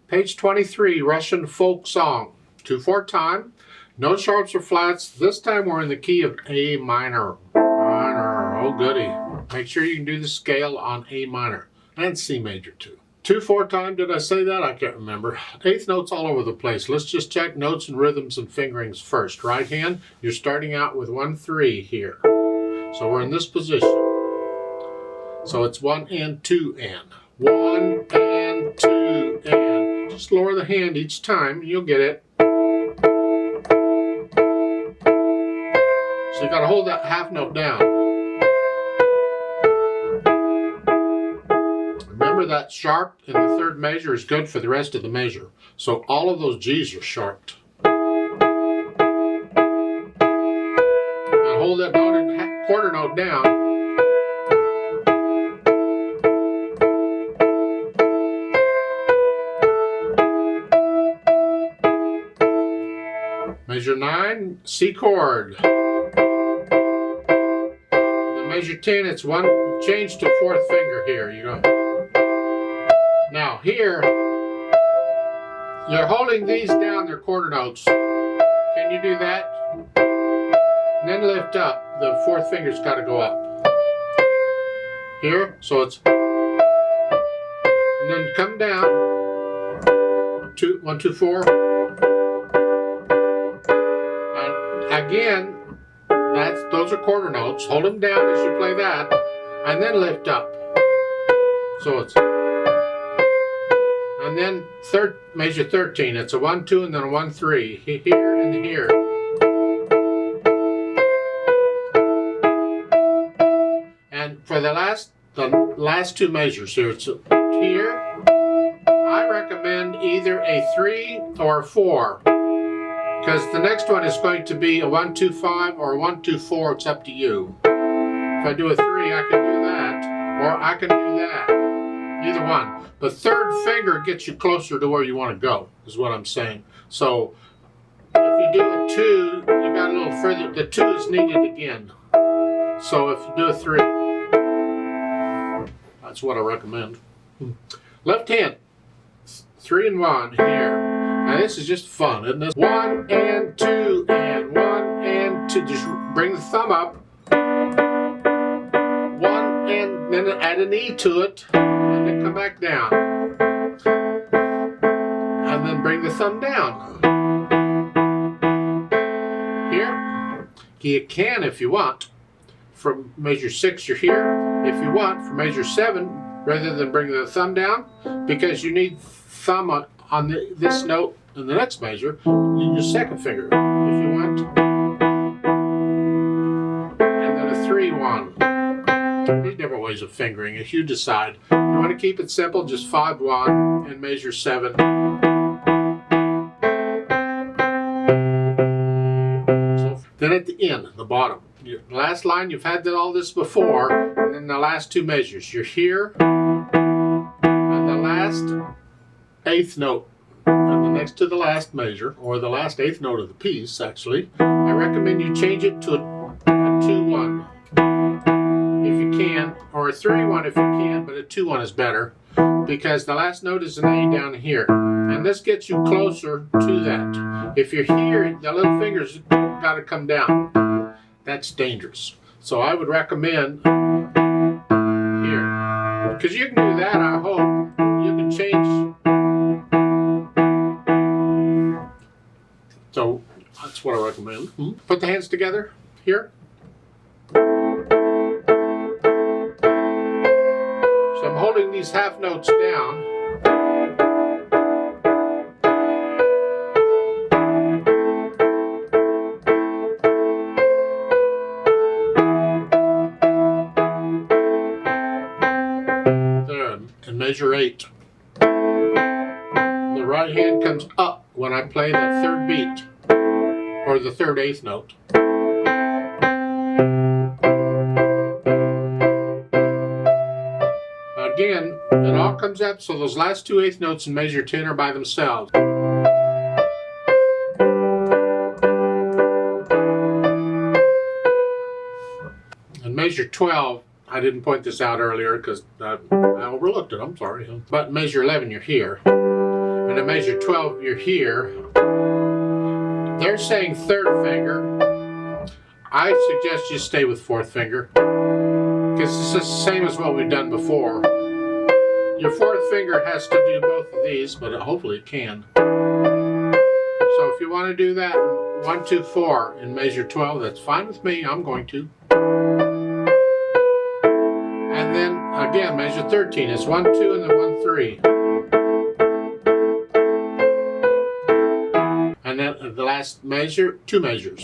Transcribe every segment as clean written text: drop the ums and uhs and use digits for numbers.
Page 23, Russian folk song. 2/4 time, no sharps or flats. This time we're in the key of A minor. Oh goody. Make sure you can do the scale on A minor and C major too. 2/4 time, did I say that? I can't remember. Eighth notes all over the place. Let's just check notes and rhythms and fingerings first. Right hand, you're starting out with 1-3 here. So we're in this position. So it's 1 and 2 and. 1 and 2 and. Just lower the hand each time and you'll get it. So you got to hold that half note down. Remember that sharp in the third measure is good for the rest of the measure. So all of those G's are sharped. Now hold that note and quarter note down. Measure 9, C chord. Then measure 10, it's one, change to fourth finger here. You go. Now here, you're holding these down, they're quarter notes. Can you do that? And then lift up. The fourth finger's got to go up. Here, so it's, and then come down. 2, 1, 2, 4. Again, those are quarter notes. Hold them down as you play that, and then lift up. So it's, and then measure 13. It's a 1, 2, and then a 1, 3. Here and here. And for the last two measures, here it's here. I recommend either a 3 or a 4. Because the next one is going to be a 1, 2, 5 or a 1, 2, 4. It's up to you. If I do a 3, I can do that, or I can do that. Either one. The third finger gets you closer to where you want to go, is what I'm saying. So if you do a 2, you got a little further. The 2 is needed again. So if you do a 3, that's what I recommend. Left hand, 3 and 1 here. Now this is just fun, isn't it? 1 and 2 and 1 and 2. Just bring the thumb up. 1 and then add an E to it, and then come back down. And then bring the thumb down. Here, you can if you want. From measure 6, you're here. If you want, from measure 7, rather than bring the thumb down, because you need thumb on this note in the next measure, you use your second finger if you want. And then a 3, 1. There's different ways of fingering it. You decide. If you want to keep it simple, just 5, 1 and measure 7. So then at the end, the bottom, the last line, you've had all this before, and then the last 2 measures. You're here, and the last 8th note. And the next to the last measure, or the last 8th note of the piece, actually, I recommend you change it to a 2-1 if you can, or a 3-1 if you can, but a 2-1 is better because the last note is an A down here, and this gets you closer to that. If you're here, the little fingers got to come down. That's dangerous. So I would recommend here, because you can do that. I hope you can change. So that's what I recommend. Put the hands together here. So I'm holding these half notes down. There, and measure 8. The right hand comes up when I play the third beat, or the third 8th note. Again, it all comes up, so those last 2 8th notes in measure 10 are by themselves. In measure 12, I didn't point this out earlier because I overlooked it, I'm sorry. But measure 11, you're here. And in measure 12, you're here. They're saying third finger. I suggest you stay with fourth finger, because it's the same as what we've done before. Your fourth finger has to do both of these, but hopefully it can. So if you want to do that 1, 2, 4 in measure 12, that's fine with me. I'm going to. And then again, measure 13 is 1, 2, and then 1, 3. And then the last measure, 2 measures.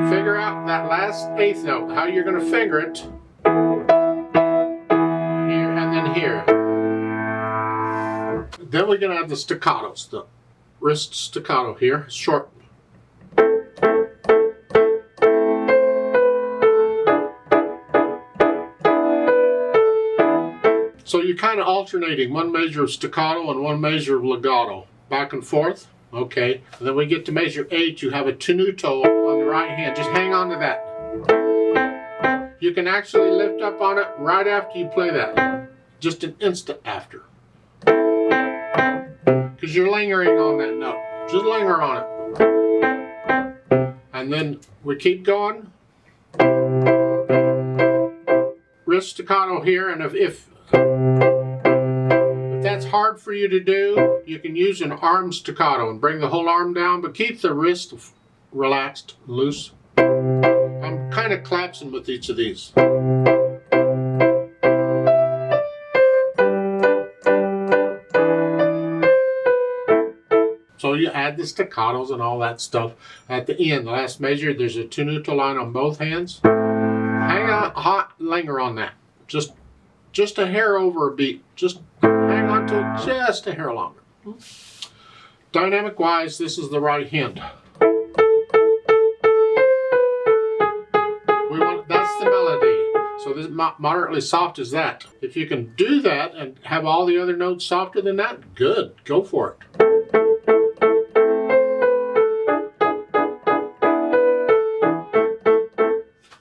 Figure out that last eighth note, how you're going to finger it. Here and then here. Then we're going to have the staccatos, the wrist staccato here, short. So you're kind of alternating 1 measure of staccato and 1 measure of legato, back and forth. Okay, and then we get to measure 8, you have a tenuto on the right hand. Just hang on to that. You can actually lift up on it right after you play that, just an instant after. Because you're lingering on that note. Just linger on it. And then we keep going. Wrist staccato here, and if that's hard for you to do, you can use an arm staccato and bring the whole arm down, but keep the wrist relaxed, loose. I'm kind of collapsing with each of these. So you add the staccatos and all that stuff. At the end, the last measure, there's a tenuto line on both hands. Hang on, linger on that. Just a hair over a beat. Just hang on to it just a hair longer. Dynamic wise, this is the right hand. That's the melody. So this moderately soft is that. If you can do that and have all the other notes softer than that, good. Go for it.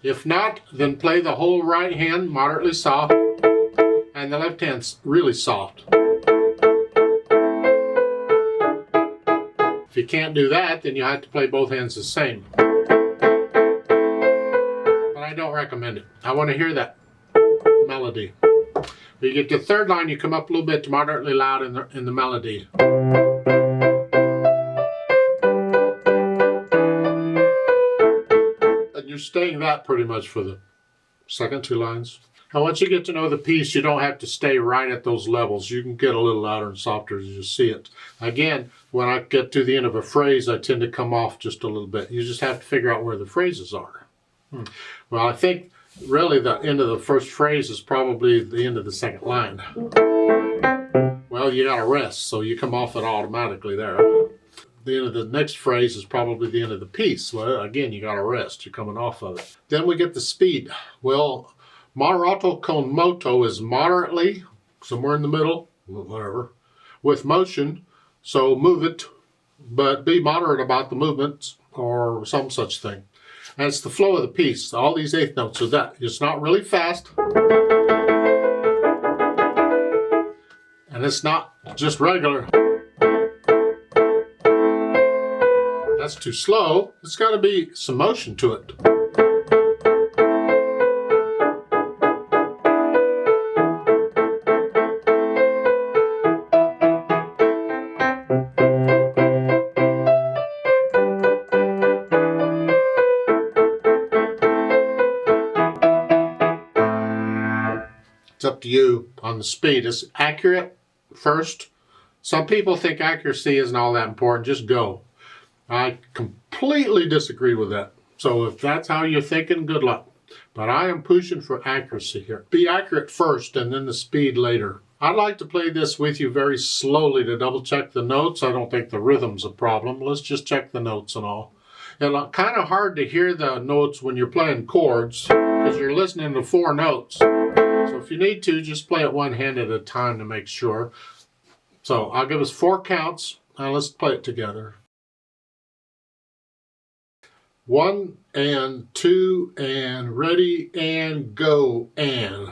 If not, then play the whole right hand moderately soft and the left hand's really soft. If you can't do that, then you have to play both hands the same. But I don't recommend it. I want to hear that melody. When you get to the third line, you come up a little bit to moderately loud in the melody. You're staying that pretty much for the second 2 lines. And once you get to know the piece, you don't have to stay right at those levels. You can get a little louder and softer as you see it. Again, when I get to the end of a phrase, I tend to come off just a little bit. You just have to figure out where the phrases are. Well, I think really the end of the first phrase is probably the end of the second line. Well, you got to rest, so you come off it automatically there. The end of the next phrase is probably the end of the piece. Well, again, you got to rest. You're coming off of it. Then we get the speed. Well, moderato con moto is moderately, somewhere in the middle, whatever, with motion. So move it, but be moderate about the movements or some such thing. And it's the flow of the piece. All these eighth notes are that. It's not really fast. And it's not just regular. That's too slow. It's got to be some motion to it. It's up to you on the speed. It's accurate first. Some people think accuracy isn't all that important. Just go. I completely disagree with that. So if that's how you're thinking, good luck. But I am pushing for accuracy here. Be accurate first and then the speed later. I'd like to play this with you very slowly to double check the notes. I don't think the rhythm's a problem. Let's just check the notes and all. It's kind of hard to hear the notes when you're playing chords because you're listening to 4 notes. So if you need to, just play it one hand at a time to make sure. So I'll give us 4 counts and let's play it together. 1 and 2 and ready and go and.